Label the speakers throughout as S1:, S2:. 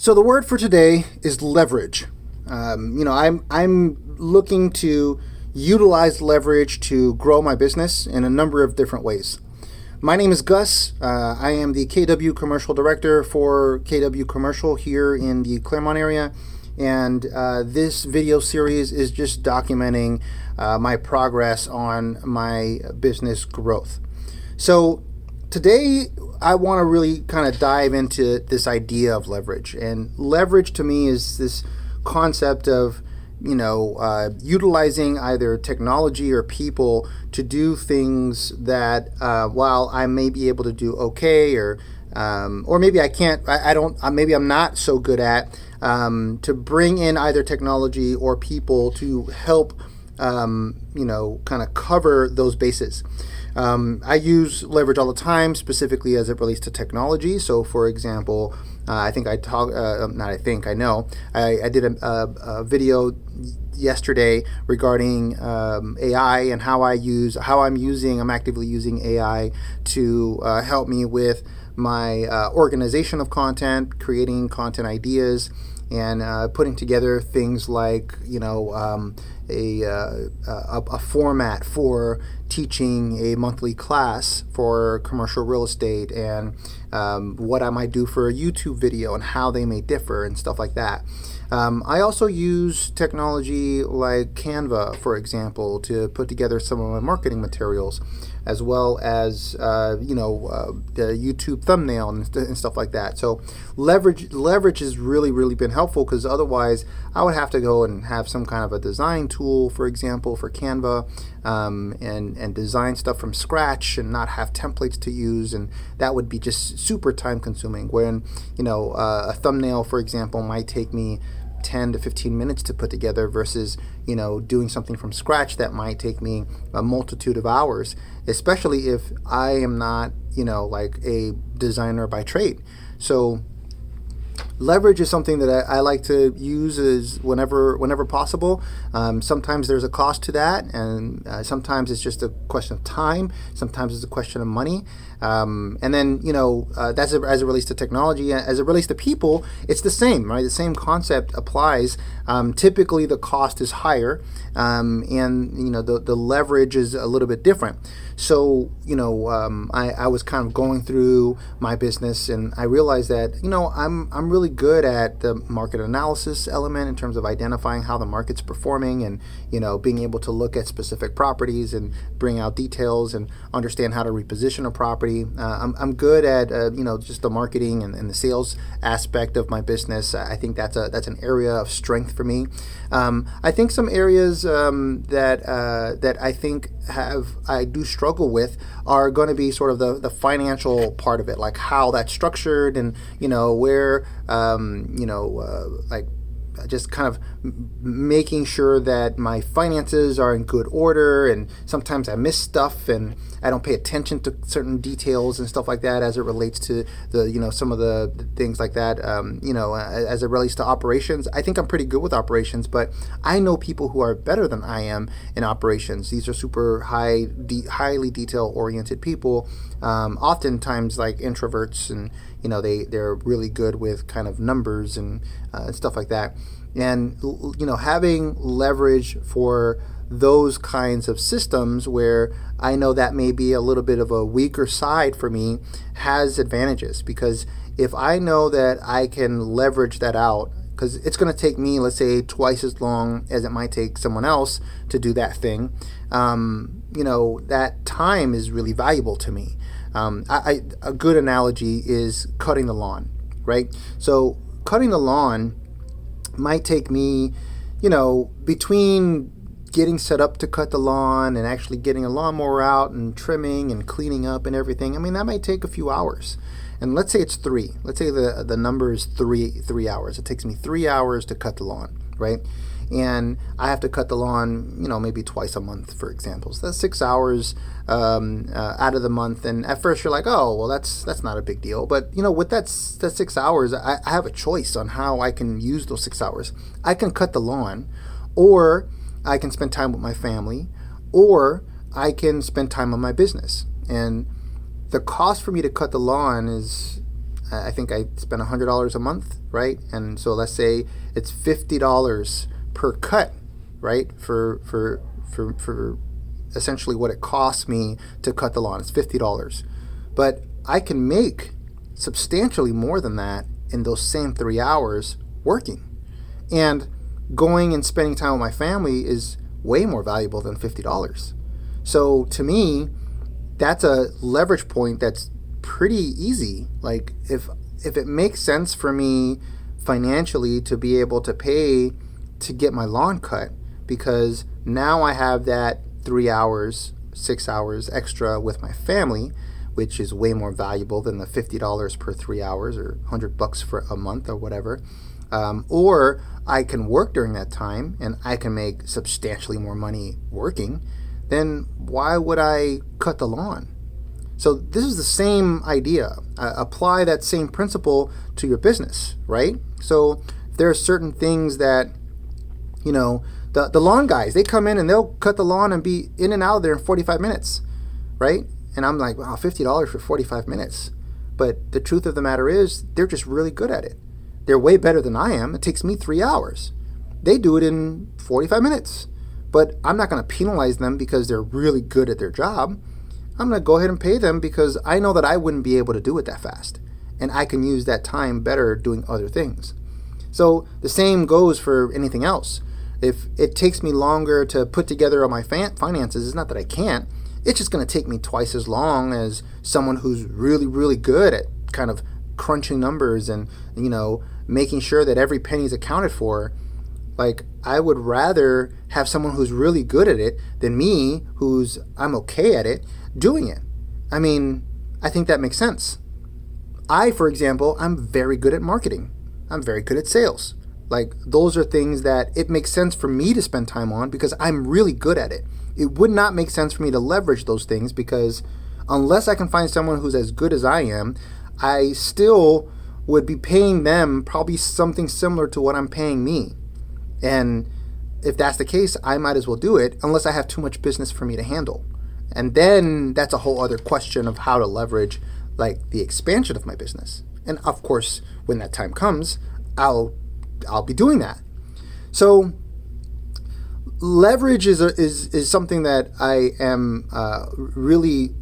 S1: So the word for today is leverage. I'm looking to utilize leverage to grow my business in a number of different ways. My name is Gus. I am the KW Commercial Director for KW Commercial here in the Claremont area, and this video series is just documenting my progress on my business growth. So today I want to really kind of dive into this idea of leverage. And leverage to me is this concept of utilizing either technology or people to do things that while I may be able to do okay, or maybe I can't, I don't, maybe I'm not so good at, to bring in either technology or people to help kind of cover those bases. I use leverage all the time, specifically as it relates to technology. So, for example, I think I talk. I know. I did a video yesterday regarding AI and how I'm actively using AI to help me with my organization of content, creating content ideas, and putting together things like a format for teaching a monthly class for commercial real estate, and what I might do for a YouTube video and how they may differ and stuff like that. I also use technology like Canva, for example, to put together some of my marketing materials, as well as the YouTube thumbnail and stuff like that. So leverage has really been helpful, because otherwise I would have to go and have some kind of a design tool, for example, for Canva, and design stuff from scratch and not have templates to use, and that would be just super time consuming. When a thumbnail, for example, might take me 10 to 15 minutes to put together, versus doing something from scratch that might take me a multitude of hours, especially if I am not like a designer by trade. So leverage is something that I like to use whenever possible. Sometimes there's a cost to that, and sometimes it's just a question of time. Sometimes it's a question of money. And then that's as it relates to technology. As it relates to people, it's the same, right? The same concept applies. Typically, the cost is higher, and the leverage is a little bit different. So I was kind of going through my business, and I realized that I'm really good at the market analysis element in terms of identifying how the market's performing, and being able to look at specific properties and bring out details and understand how to reposition a property. I'm good at just the marketing and the sales aspect of my business. I think that's an area of strength for me. I think some areas that I think I do struggle with are going to be sort of the financial part of it, like how that's structured, and where like just kind of making sure that my finances are in good order. And sometimes I miss stuff, and I don't pay attention to certain details and stuff like that as it relates to the some of the things like that. As it relates to operations, I think I'm pretty good with operations, but I know people who are better than I am in operations. These are super highly detail oriented people, oftentimes like introverts, and they're really good with kind of numbers and stuff like that. And having leverage for those kinds of systems, where I know that may be a little bit of a weaker side for me, has advantages. Because if I know that I can leverage that out, because it's going to take me, let's say, twice as long as it might take someone else to do that thing, that time is really valuable to me. A good analogy is cutting the lawn, right? So cutting the lawn might take me, between getting set up to cut the lawn and actually getting a lawnmower out and trimming and cleaning up and everything, that might take a few hours. And let's say it's 3. Let's say the number is 3 hours. It takes me 3 hours to cut the lawn, right? And I have to cut the lawn, maybe twice a month, for example. So that's 6 hours out of the month. And at first you're like, oh, well, that's not a big deal. But with that 6 hours, I have a choice on how I can use those 6 hours. I can cut the lawn, or I can spend time with my family, or I can spend time on my business. And the cost for me to cut the lawn is I think I spend $100 a month, right? And so let's say it's $50 per cut, right? For essentially what it costs me to cut the lawn. It's $50. But I can make substantially more than that in those same 3 hours working. And going and spending time with my family is way more valuable than $50. So to me, that's a leverage point that's pretty easy. Like if it makes sense for me financially to be able to pay to get my lawn cut, because now I have that 3 hours, 6 hours extra with my family, which is way more valuable than the $50 per 3 hours or $100 for a month or whatever. Or I can work during that time and I can make substantially more money working, then why would I cut the lawn? So this is the same idea. Apply that same principle to your business, right? So there are certain things that, the lawn guys, they come in and they'll cut the lawn and be in and out of there in 45 minutes, right? And I'm like, wow, $50 for 45 minutes. But the truth of the matter is, they're just really good at it. They're way better than I am. It takes me 3 hours. They do it in 45 minutes. But I'm not going to penalize them because they're really good at their job. I'm going to go ahead and pay them because I know that I wouldn't be able to do it that fast. And I can use that time better doing other things. So the same goes for anything else. If it takes me longer to put together all my finances, it's not that I can't. It's just going to take me twice as long as someone who's really, really good at kind of crunching numbers and, making sure that every penny is accounted for. Like, I would rather have someone who's really good at it than me, I'm okay at it, doing it. I mean, I think that makes sense. For example, I'm very good at marketing. I'm very good at sales. Like, those are things that it makes sense for me to spend time on because I'm really good at it. It would not make sense for me to leverage those things because unless I can find someone who's as good as I am, I still would be paying them probably something similar to what I'm paying me. And if that's the case, I might as well do it unless I have too much business for me to handle. And then that's a whole other question of how to leverage like the expansion of my business. And of course, when that time comes, I'll be doing that. So leverage is something that I am really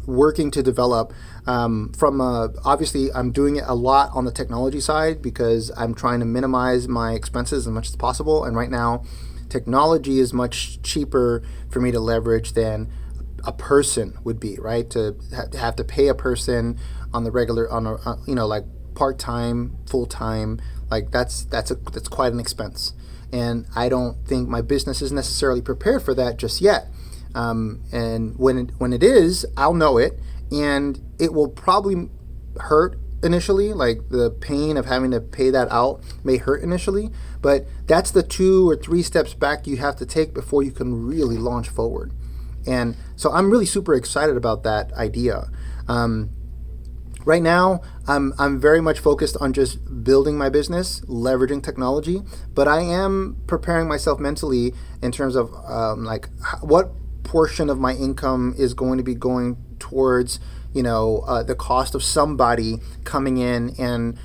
S1: working to develop. Obviously, I'm doing it a lot on the technology side because I'm trying to minimize my expenses as much as possible. And right now, technology is much cheaper for me to leverage than a person would be, right? To have to pay a person on the regular, like part-time, full-time, like that's quite an expense. And I don't think my business is necessarily prepared for that just yet. And when it is, I'll know it, and it will probably hurt initially. Like the pain of having to pay that out may hurt initially, but that's the 2 or 3 steps back you have to take before you can really launch forward. And so I'm really super excited about that idea. Right now, I'm very much focused on just building my business, leveraging technology, but I am preparing myself mentally in terms of what portion of my income is going to be going towards, the cost of somebody coming in and,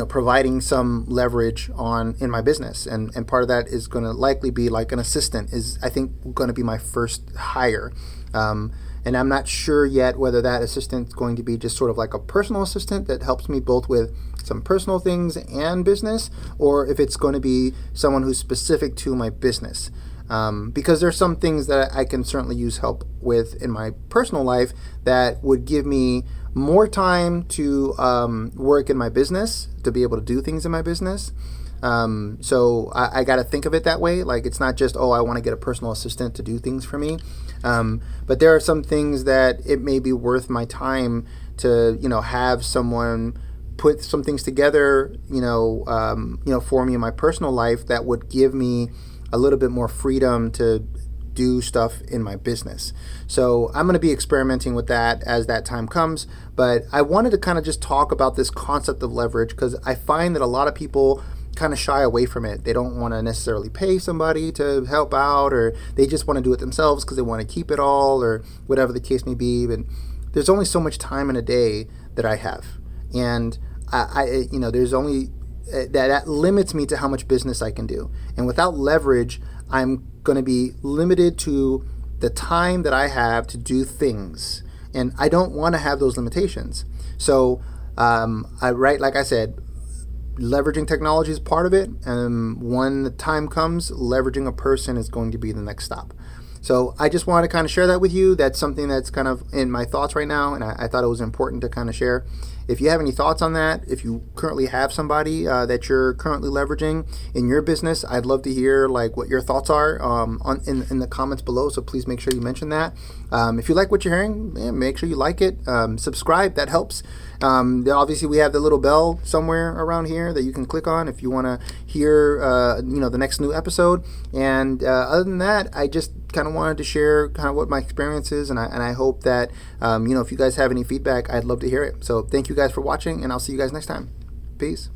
S1: providing some leverage in my business. And part of that is going to likely be like an assistant is, I think, going to be my first hire. And I'm not sure yet whether that assistant is going to be just sort of like a personal assistant that helps me both with some personal things and business, or if it's going to be someone who's specific to my business. Because there's some things that I can certainly use help with in my personal life that would give me more time to work in my business, to be able to do things in my business. So I got to think of it that way. Like, it's not just, I want to get a personal assistant to do things for me. But there are some things that it may be worth my time to, have someone put some things together, for me in my personal life that would give me a little bit more freedom to do stuff in my business. So I'm going to be experimenting with that as that time comes. But I wanted to kind of just talk about this concept of leverage because I find that a lot of people kind of shy away from it. They don't want to necessarily pay somebody to help out, or they just want to do it themselves because they want to keep it all, or whatever the case may be. But there's only so much time in a day that I have. and there's only that limits me to how much business I can do. And without leverage, I'm going to be limited to the time that I have to do things, and I don't want to have those limitations. So, like I said, leveraging technology is part of it, and when the time comes, leveraging a person is going to be the next stop. So I just wanted to kind of share that with you. That's something that's kind of in my thoughts right now, and I thought it was important to kind of share. If you have any thoughts on that, if you currently have somebody that you're currently leveraging in your business, I'd love to hear like what your thoughts are in the comments below. So please make sure you mention that. If you like what you're hearing, make sure you like it. Subscribe, that helps. Obviously, we have the little bell somewhere around here that you can click on if you want to hear the next new episode. And other than that, I just kind of wanted to share kind of what my experience is, and I hope that if you guys have any feedback, I'd love to hear it. So thank you guys for watching, and I'll see you guys next time. Peace.